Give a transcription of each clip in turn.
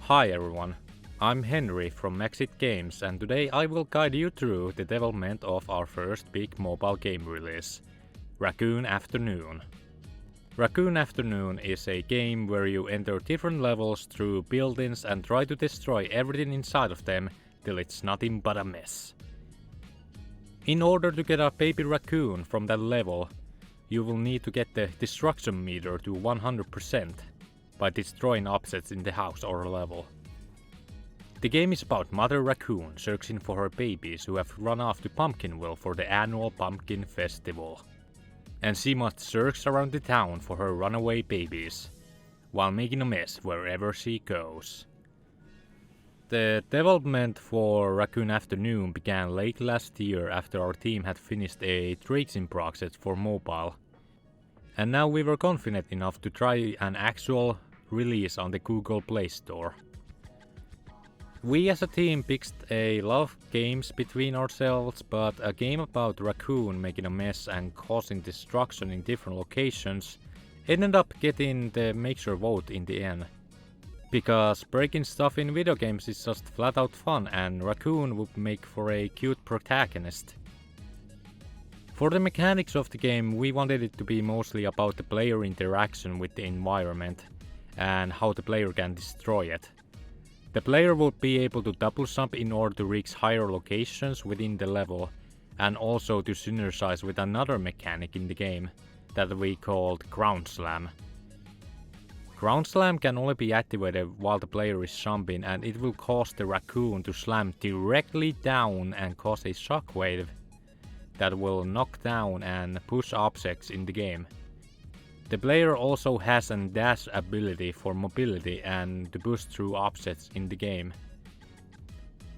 Hi everyone, I'm Henry from Exit Games and today I will guide you through the development of our first big mobile game release, Raccoon Afternoon. Raccoon Afternoon is a game where you enter different levels through buildings and try to destroy everything inside of them till it's nothing but a mess. In order to get a baby raccoon from that level, you will need to get the destruction meter to 100%. By destroying objects in the house or level. The game is about Mother Raccoon searching for her babies who have run off to Pumpkinville for the annual Pumpkin Festival. And she must search around the town for her runaway babies, while making a mess wherever she goes. The development for Raccoon Afternoon began late last year after our team had finished a tracing project for mobile. And now we were confident enough to try an actual release on the Google Play Store. We as a team picked a lot of games between ourselves, but a game about Raccoon making a mess and causing destruction in different locations ended up getting the major vote in the end. Because breaking stuff in video games is just flat out fun and Raccoon would make for a cute protagonist. For the mechanics of the game, we wanted it to be mostly about the player interaction with the environment and how the player can destroy it. The player would be able to double jump in order to reach higher locations within the level and also to synergize with another mechanic in the game that we called Ground Slam. Ground Slam can only be activated while the player is jumping and it will cause the raccoon to slam directly down and cause a shockwave that will knock down and push objects in the game. The player also has a dash ability for mobility and to push through objects in the game.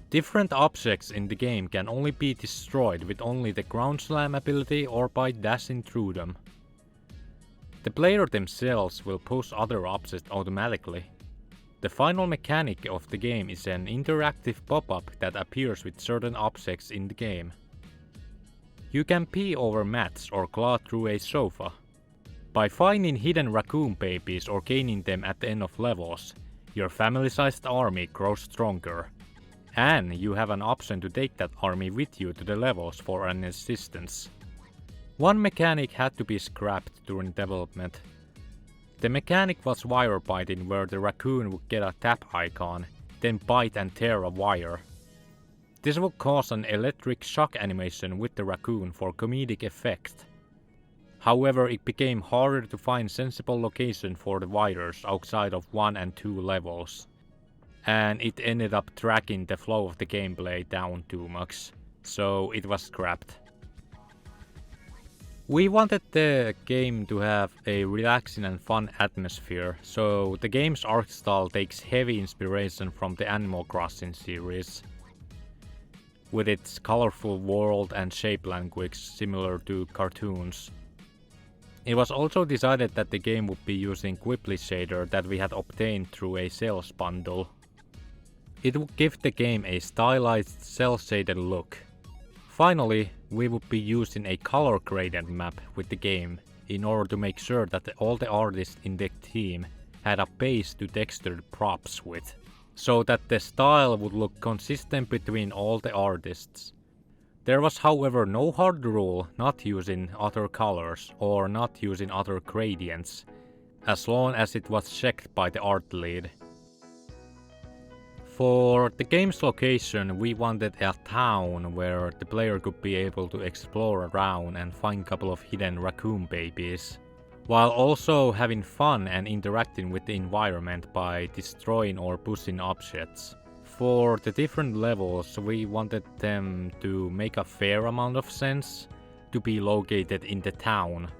Different objects in the game can only be destroyed with only the ground slam ability or by dashing through them. The player themselves will push other objects automatically. The final mechanic of the game is an interactive pop-up that appears with certain objects in the game. You can pee over mats or claw through a sofa. By finding hidden raccoon babies or gaining them at the end of levels, your family-sized army grows stronger. And you have an option to take that army with you to the levels for an assistance. One mechanic had to be scrapped during development. The mechanic was wire biting, where the raccoon would get a tap icon, then bite and tear a wire. This would cause an electric shock animation with the raccoon for comedic effect. However, it became harder to find sensible location for the wires outside of 1 and 2 levels. And it ended up dragging the flow of the gameplay down too much, so it was scrapped. We wanted the game to have a relaxing and fun atmosphere, so the game's art style takes heavy inspiration from the Animal Crossing series, with its colorful world and shape language similar to cartoons. It was also decided that the game would be using Ghibli shader that we had obtained through a sales bundle. It would give the game a stylized cel-shaded look. Finally, we would be using a color gradient map with the game in order to make sure that all the artists in the team had a base to textured props with, so that the style would look consistent between all the artists. There was however no hard rule not using other colors or not using other gradients, as long as it was checked by the art lead. For the game's location, we wanted a town where the player could be able to explore around and find a couple of hidden raccoon babies, while also having fun and interacting with the environment by destroying or pushing objects. For the different levels, we wanted them to make a fair amount of sense to be located in the town,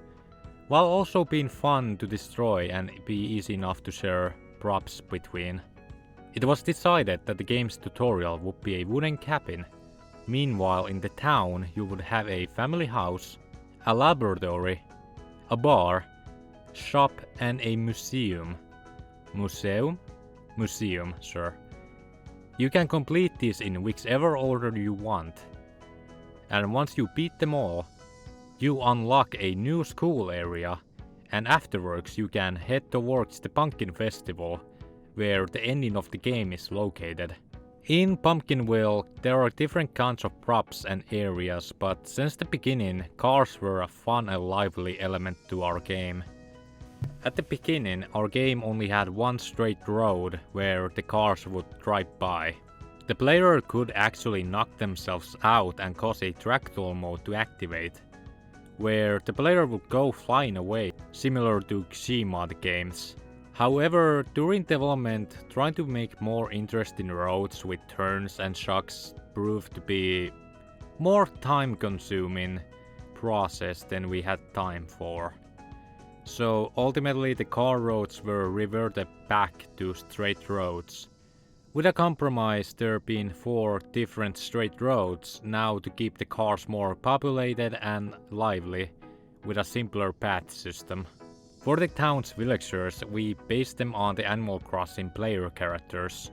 while also being fun to destroy and be easy enough to share props between. It was decided that the game's tutorial would be a wooden cabin. Meanwhile, in the town you would have a family house, a laboratory, a bar, shop and a museum. Museum? Museum, sir. You can complete these in whichever order you want. And once you beat them all, you unlock a new school area, and afterwards you can head towards the Pumpkin Festival, where the ending of the game is located. In Pumpkinville, there are different kinds of props and areas, but since the beginning, cars were a fun and lively element to our game. At the beginning, our game only had one straight road where the cars would drive by. The player could actually knock themselves out and cause a trackdoor mode to activate, where the player would go flying away, similar to Gmod games. However, during development, trying to make more interesting roads with turns and shocks proved to be more time-consuming process than we had time for. So ultimately the car roads were reverted back to straight roads, with a compromise there being 4 different straight roads now to keep the cars more populated and lively, with a simpler path system. For the town's villagers, we based them on the Animal Crossing player characters,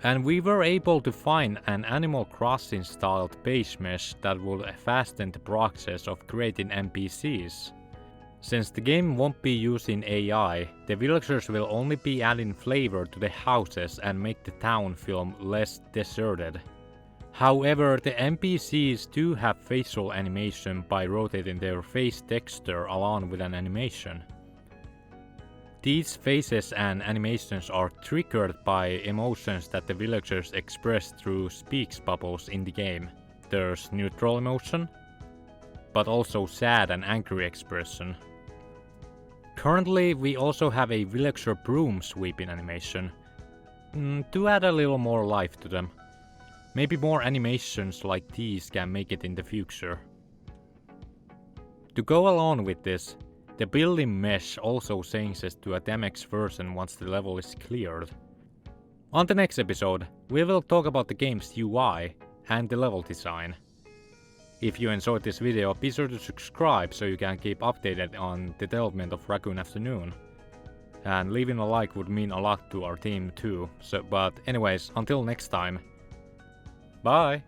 and we were able to find an Animal Crossing styled base mesh that would fasten the process of creating NPCs. Since the game won't be using AI, the villagers will only be adding flavor to the houses and make the town feel less deserted. However, the NPCs do have facial animation by rotating their face texture along with an animation. These faces and animations are triggered by emotions that the villagers express through speech bubbles in the game. There's neutral emotion, but also sad and angry expression. Currently, we also have a villager broom sweeping animation, to add a little more life to them. Maybe more animations like these can make it in the future. To go along with this, the building mesh also changes to a DMX version once the level is cleared. On the next episode, we will talk about the game's UI and the level design. If you enjoyed this video, be sure to subscribe so you can keep updated on the development of Raccoon Afternoon. And leaving a like would mean a lot to our team too. But anyways, until next time, bye!